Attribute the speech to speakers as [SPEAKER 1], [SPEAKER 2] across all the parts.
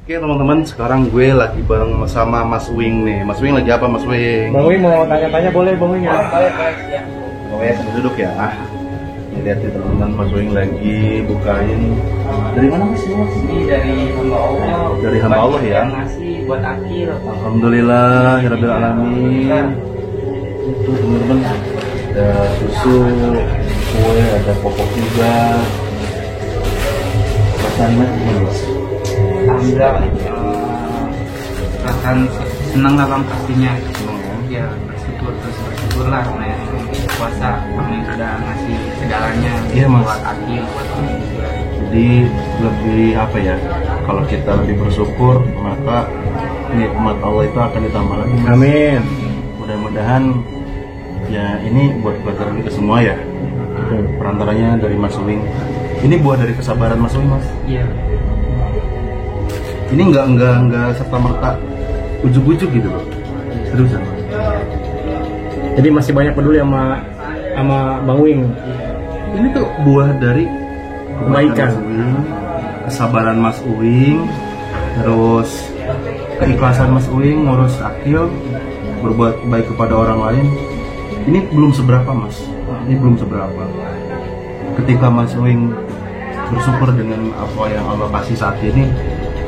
[SPEAKER 1] Oke teman-teman, sekarang gue lagi bareng sama Mas Wing nih. Mas Wing lagi apa Mas Wing?
[SPEAKER 2] Bang Wing mau tanya-tanya boleh Bang Wing ya?
[SPEAKER 1] Boleh, sambil duduk ya. Ini lihat nih teman-teman, Mas Wing lagi bukain. Dari mana Mas?
[SPEAKER 3] Ini dari hamba Allah.
[SPEAKER 1] Dari hamba Allah ya?
[SPEAKER 3] Yang ngasih buat akil.
[SPEAKER 1] Alhamdulillah, Rabbil Alamin. Itu teman-teman, ada susu, kue, ada popok juga. Rasanya gimana Mas?
[SPEAKER 3] Alhamdulillah. Akan senang lah Bang pastinya. Ya bersyukurlah karena yang puasa karena yang sudah ngasih segalanya.
[SPEAKER 1] Iya, Mas.
[SPEAKER 3] Buat akil, buat kami juga.
[SPEAKER 1] Jadi lebih apa ya? Kalau kita lebih bersyukur, maka nikmat Allah itu akan ditambah lagi. Mas.
[SPEAKER 2] Amin.
[SPEAKER 1] Mudah-mudahan ya ini buat pelajaran kita semua ya. Perantaranya dari Mas Wing. Ini buah dari kesabaran Mas Wing, Mas.
[SPEAKER 3] Iya.
[SPEAKER 1] Ini enggak serta merta ujuk-ujuk gitu loh. Seriusan.
[SPEAKER 2] Jadi masih banyak peduli sama Bang Wing.
[SPEAKER 1] Ini tuh buah dari
[SPEAKER 2] Kebaikan.
[SPEAKER 1] Mas Wing, kesabaran Mas Wing, terus keikhlasan Mas Wing ngurus akil, berbuat baik kepada orang lain. Ini belum seberapa Mas. Ini belum seberapa. Ketika Mas Wing bersyukur dengan apa yang Allah kasih saat ini,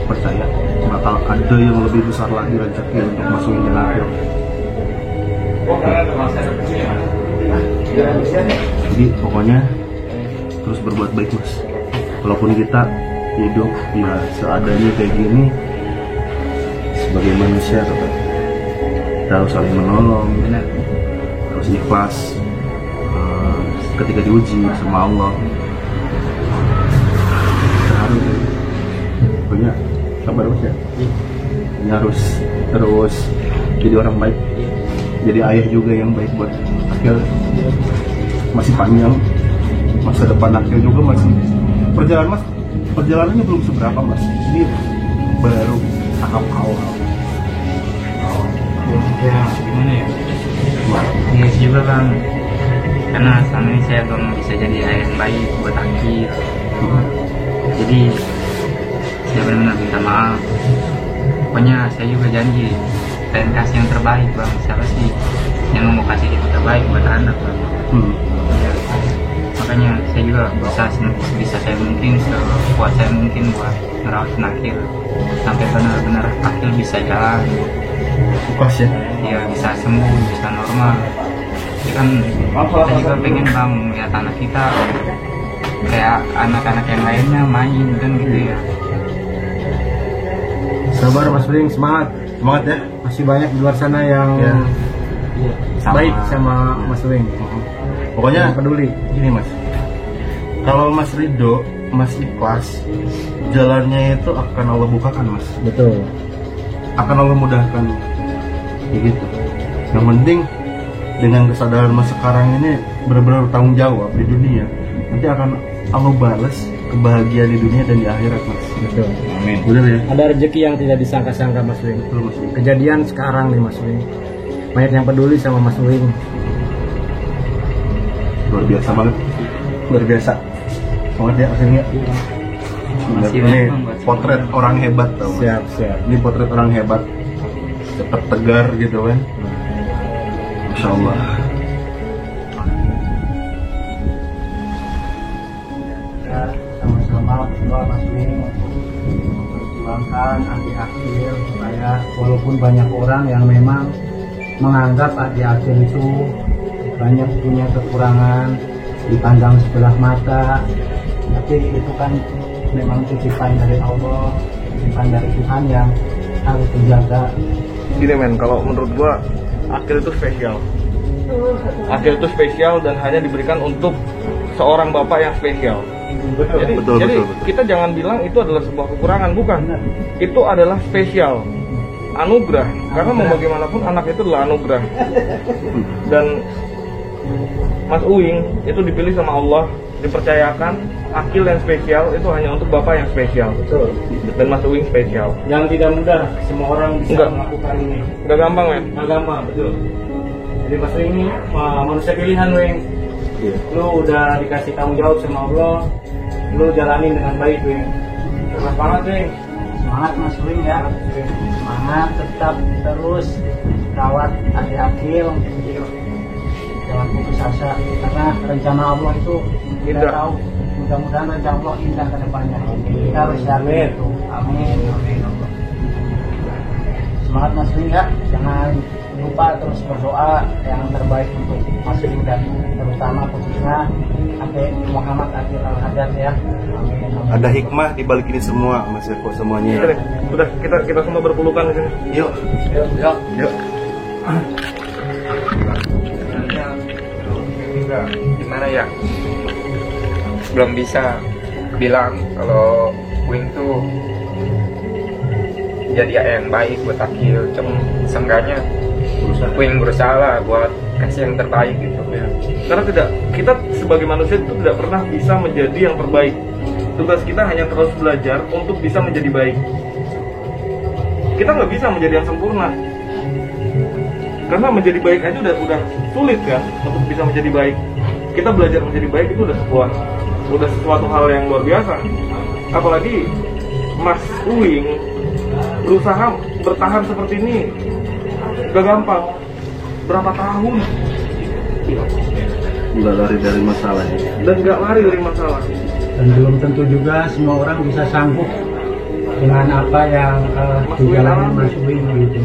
[SPEAKER 1] percaya bakal ada yang lebih besar lagi rezeki untuk Mas Wing dan akhir. Jadi pokoknya terus berbuat baik Mas. Walaupun kita hidup ya seadanya kayak gini, sebagai manusia tetap kita harus saling menolong, harus ikhlas ketika diuji sama Allah. Kita harus punya sabar terus ya. Ini harus terus jadi orang baik, jadi ayah juga yang baik buat Akil. Masih panjang masa depan Akil juga, masih perjalanannya belum seberapa Mas. Ini baru tahap awal.
[SPEAKER 3] Ya gimana ya? Iya juga Bang. Karena selama ini saya belum bisa jadi ayah yang baik buat akil. Jadi saya benar-benar minta maaf. Pokoknya saya juga janji pengen kasih yang terbaik Bang. Siapa sih yang mau kasih yang terbaik buat anak Bang? Ya. Makanya saya juga bisa saya mungkin sekuat saya mungkin buat merawat akil sampai benar-benar akil bisa jalan.
[SPEAKER 1] Pas ya.
[SPEAKER 3] Ya bisa sembuh, bisa normal. Ya kan kita juga pengen Bang melihat anak kita kayak anak-anak yang lainnya main kan gitu ya.
[SPEAKER 2] Sabar Mas Wing, semangat
[SPEAKER 1] ya.
[SPEAKER 2] Masih banyak di luar sana yang baik sama Mas Wing.
[SPEAKER 1] Pokoknya
[SPEAKER 2] yang peduli.
[SPEAKER 1] Gini Mas, kalau Mas ridho, Mas ikhlas, jalannya itu akan Allah bukakan Mas.
[SPEAKER 2] Betul.
[SPEAKER 1] Akan Allah mudahkan, kayak gitu. Yang penting dengan kesadaran Mas sekarang ini benar-benar tanggung jawab di dunia, nanti akan Allah balas kebahagiaan di dunia dan di akhirat Mas.
[SPEAKER 2] Betul.
[SPEAKER 1] Amin. Benar ya.
[SPEAKER 2] Ada rezeki yang tidak disangka-sangka Mas Wing.
[SPEAKER 1] Betul Mas.
[SPEAKER 2] Kejadian sekarang nih Mas Wing. Banyak yang peduli sama Mas Wing.
[SPEAKER 1] Luar biasa banget. Luar biasa. Banget ya Mas ya. Ini potret orang hebat tau Mas.
[SPEAKER 2] Siap.
[SPEAKER 1] Ini potret orang hebat. Tetap tegar gitu kan. Masya Allah.
[SPEAKER 2] Sama-sama berdoa Mas Wing memperjuangkan adik-adik supaya walaupun banyak orang yang memang menganggap adik-adik itu banyak punya kekurangan, dipandang sebelah mata, tapi itu kan memang titipan dari Allah, titipan dari Tuhan yang harus dijaga.
[SPEAKER 4] Gini men, kalau menurut gua akil itu spesial. Akil itu spesial dan hanya diberikan untuk seorang bapak yang spesial. Jadi kita jangan bilang itu adalah sebuah kekurangan, bukan. Itu adalah spesial, anugerah. Karena mau bagaimanapun anak itu adalah anugerah. Dan Mas Uing itu dipilih sama Allah, dipercayakan akil yang spesial itu hanya untuk bapak yang spesial.
[SPEAKER 2] Betul.
[SPEAKER 4] Dan Mas Uing spesial.
[SPEAKER 2] Yang tidak mudah semua orang bisa melakukan ini.
[SPEAKER 4] Enggak gampang men.
[SPEAKER 2] Nggak gampang, betul. Jadi Mas Wing ini manusia pilihan Wing. Lu udah dikasih tanggung jawab sama Allah, lu jalanin dengan baik Wing. Keras banget Wing. Semangat Mas Wing ya. Semangat, tetap terus rawat adik Akil. Jangan putus asa karena rencana Allah itu kita
[SPEAKER 4] Indah.
[SPEAKER 2] tahu. Mudah-mudahan rencana Allah indah ke depannya. Kita harus yakin itu. Amin. Amin. Allah. Semangat Mas Wing ya. Jangan lupa terus berdoa yang terbaik untuk Mas Wing dan terutama khususnya Adik Muhammad Akil Al-Haddad ya. Amin. Amin.
[SPEAKER 1] Ada hikmah di balik ini semua, Mas Eko semuanya.
[SPEAKER 4] Oke deh, udah kita semua berpelukan di sini.
[SPEAKER 1] Yuk. Yuk.
[SPEAKER 3] Enggak, gimana ya? Belum bisa bilang kalau Wing tuh jadi yang baik buat Akil. Cuma seenggaknya Wing berusaha lah buat kasih yang terbaik gitu.
[SPEAKER 4] Ya. Karena kita sebagai manusia itu tidak pernah bisa menjadi yang terbaik. Tugas kita hanya terus belajar untuk bisa menjadi baik. Kita nggak bisa menjadi yang sempurna. Karena menjadi baik aja udah sulit kan untuk bisa menjadi baik. Kita belajar menjadi baik itu udah sesuatu hal yang luar biasa. Apalagi Mas Uwing berusaha bertahan seperti ini gak gampang. Berapa tahun
[SPEAKER 1] Nggak lari dari masalah ya.
[SPEAKER 4] dan gak lari dari masalah.
[SPEAKER 2] Dan belum tentu juga semua orang bisa sanggup dengan apa yang dijalani Mas Wing gitu.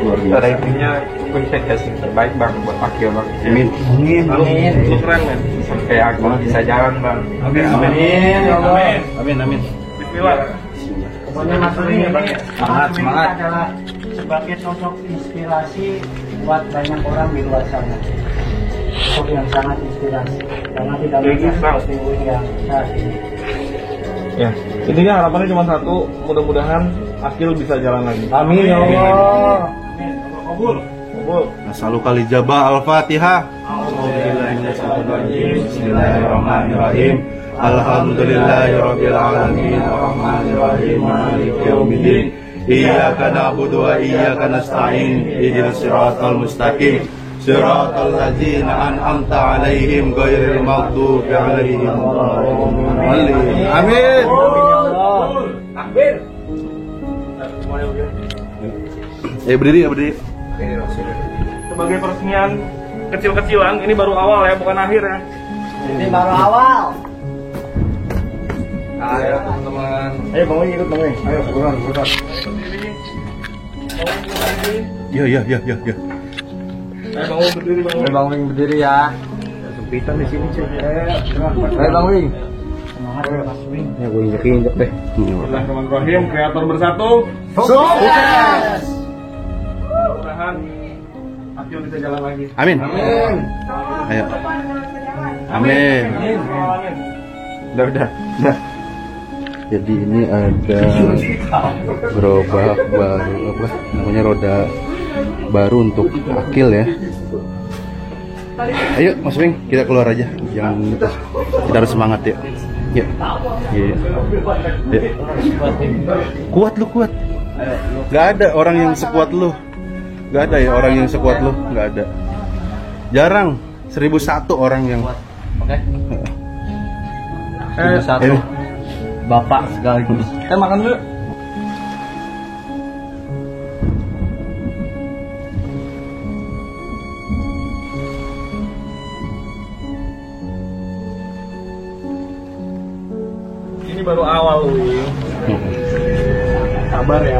[SPEAKER 1] Luar
[SPEAKER 3] Pada
[SPEAKER 1] biasa.
[SPEAKER 3] intinya Wing pengen kasih yang terbaik bang buat Akil bang.
[SPEAKER 1] Amin.
[SPEAKER 2] Amin. Amin.
[SPEAKER 4] Lu keren men.
[SPEAKER 3] Sampai Akil bisa jalan bang.
[SPEAKER 4] Amin.
[SPEAKER 2] Amin. Ya Allah.
[SPEAKER 1] Amin. Amin.
[SPEAKER 4] Bismillah.
[SPEAKER 2] Pokoknya Mas Wing ini
[SPEAKER 1] Semangat,
[SPEAKER 2] Mas Wing
[SPEAKER 1] semangat.
[SPEAKER 2] adalah sebagai sosok inspirasi buat banyak orang di luar sana. Sosok yang sangat inspirasi karena tidak
[SPEAKER 4] Jadi,
[SPEAKER 2] banyak
[SPEAKER 4] Bang.
[SPEAKER 2] seperti Wing yang saat ini.
[SPEAKER 4] Ya, intinya harapannya cuma satu, mudah-mudahan Akil bisa jalan lagi.
[SPEAKER 2] Amin ya Allah.
[SPEAKER 4] Kabul.
[SPEAKER 1] Nasalu kali jabah Al-Fatihah. Bismillahirrahmanirrahim. Alhamdulillahirabbil alamin arrahmanir rahim maliki yaumiddin. Iyyaka na'budu wa iyyaka nasta'in. Ihdinas siratal mustaqim. Siratal ladzina an'amta 'alaihim ghairil maghdubi 'alaihim waladdallin. Amin.
[SPEAKER 4] Takbir.
[SPEAKER 1] Berdiri.
[SPEAKER 4] Sebagai peresmian kecil-kecilan, ini baru awal ya, bukan akhir ya.
[SPEAKER 2] Ini baru awal.
[SPEAKER 4] Ayo teman-teman.
[SPEAKER 2] Ayo Bang Wing ikut Bang Wing. Ayo buruan.
[SPEAKER 1] Ya.
[SPEAKER 4] Ayo bangun berdiri bangun.
[SPEAKER 2] Bang Wing berdiri ya. Sempitan di sini cuy. Ayo Bang Wing. Semangat ya Mas Wing. Ya gue injek deh.
[SPEAKER 4] Bismillahirrahmanirrahim. Kreator bersatu.
[SPEAKER 2] Sukses.
[SPEAKER 4] Mudah-mudahan Akil bisa jalan lagi.
[SPEAKER 1] Amin. Ayo. Amin. Udah. Jadi ini ada gerobak baru, apa namanya, roda baru untuk Akil ya. Ayo Mas Wing, kita keluar aja. Jangan, kita harus semangat ya. Yuk. Iya. Yuk. Kuat lu, kuat. Gak ada orang yang sekuat lu. Gak ada ya orang yang sekuat lu, gak ada. Jarang. 1001 orang yang.
[SPEAKER 2] Oke.
[SPEAKER 1] Satu.
[SPEAKER 2] Bapak sekaligus.
[SPEAKER 4] Makan dulu. Ini baru awal, Wing. Sabar ya.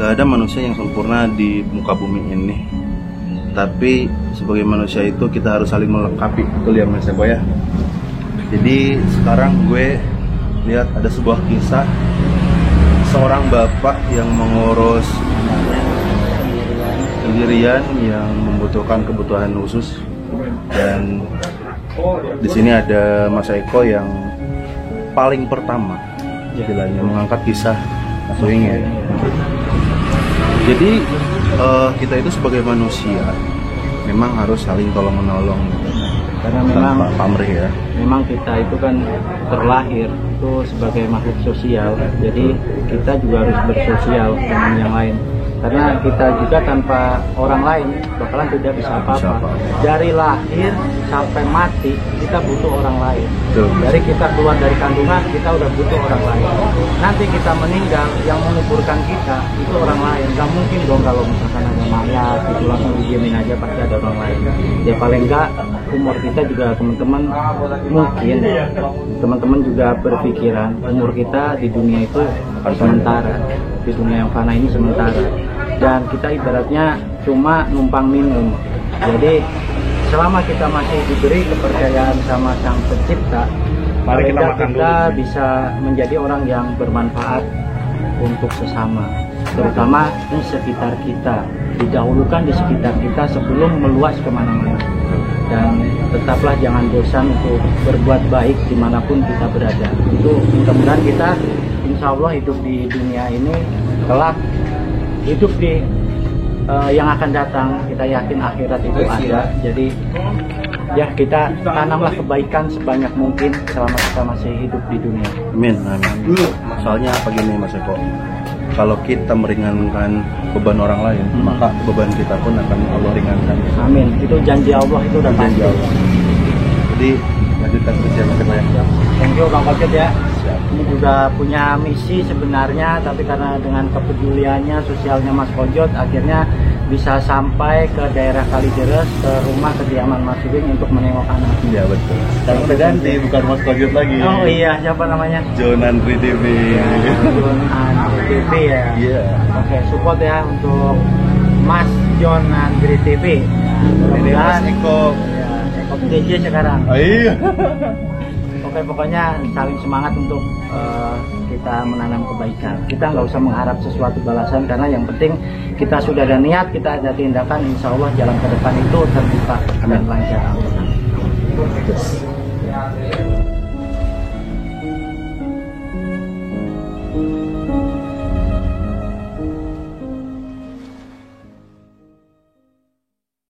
[SPEAKER 1] nggak ada manusia yang sempurna di muka bumi ini. Tapi sebagai manusia itu kita harus saling melengkapi, betul ya Mas Eko ya. Jadi sekarang gue lihat ada sebuah kisah seorang bapak yang mengurus sendirian yang membutuhkan kebutuhan khusus, dan di sini ada Mas Eko yang paling pertama istilahnya mengangkat kisah Mas Uing ya. Jadi kita itu sebagai manusia memang harus saling tolong menolong gitu.
[SPEAKER 2] Karena memang
[SPEAKER 1] pamrih ya.
[SPEAKER 2] Memang kita itu kan terlahir itu sebagai makhluk sosial, jadi kita juga harus bersosial dengan yang lain. Karena kita juga tanpa orang lain bakalan tidak bisa apa-apa. Dari lahir sampai mati kita butuh orang lain. Dari kita keluar dari kandungan kita udah butuh orang lain. Nanti kita meninggal, yang menguburkan kita itu orang lain. Gak mungkin dong kalau misalkan ada mayat itu langsung dijamin aja pasti ada orang lain. Ya paling enggak umur kita juga teman-teman mungkin teman-teman juga berpikiran umur kita di dunia itu sementara, di dunia yang fana ini sementara, dan kita ibaratnya cuma numpang minum. Jadi selama kita masih diberi kepercayaan sama Sang Pencipta,
[SPEAKER 4] mari kita
[SPEAKER 2] bisa menjadi orang yang bermanfaat untuk sesama, terutama di sekitar kita. Didahulukan di sekitar kita sebelum meluas kemana-mana. Dan tetaplah jangan bosan untuk berbuat baik dimanapun kita berada. Itu mudah-mudahan kita insya Allah hidup di dunia ini, kelak hidup di yang akan datang, kita yakin akhirat itu ada. Jadi ya kita tanamlah kebaikan sebanyak mungkin selama kita masih hidup di dunia.
[SPEAKER 1] Amin, amin. Soalnya apa gini Mas Eko, kalau kita meringankan beban orang lain, maka beban kita pun akan Allah ringankan.
[SPEAKER 2] Amin. Itu janji Allah, itu udah
[SPEAKER 1] janji Allah. Jadi lanjutkan terus ya Mas Eko ya.
[SPEAKER 2] Thank you Bang Kocet ya.
[SPEAKER 1] Siap.
[SPEAKER 2] Ini juga punya misi sebenarnya, tapi karena dengan kepeduliannya sosialnya Mas Kojot, akhirnya bisa sampai ke daerah Kalideres, ke rumah kediaman Mas Uing untuk menengok anak.
[SPEAKER 1] Iya betul. Sekarang udah ganti, bukan Mas Kojot lagi.
[SPEAKER 2] Oh iya, siapa namanya?
[SPEAKER 1] John Andri TV.
[SPEAKER 2] John Andri TV ya.
[SPEAKER 1] Iya.
[SPEAKER 2] Oke, support ya untuk Mas John Andri TV.
[SPEAKER 1] Ini Mas Eko.
[SPEAKER 2] Ya, Eko DJ sekarang.
[SPEAKER 1] Oh iya.
[SPEAKER 2] Oke, pokoknya saling semangat untuk kita menanam kebaikan. Kita nggak usah mengharap sesuatu balasan, karena yang penting kita sudah ada niat, kita ada tindakan, insya Allah jalan ke depan itu terbuka dan lancar.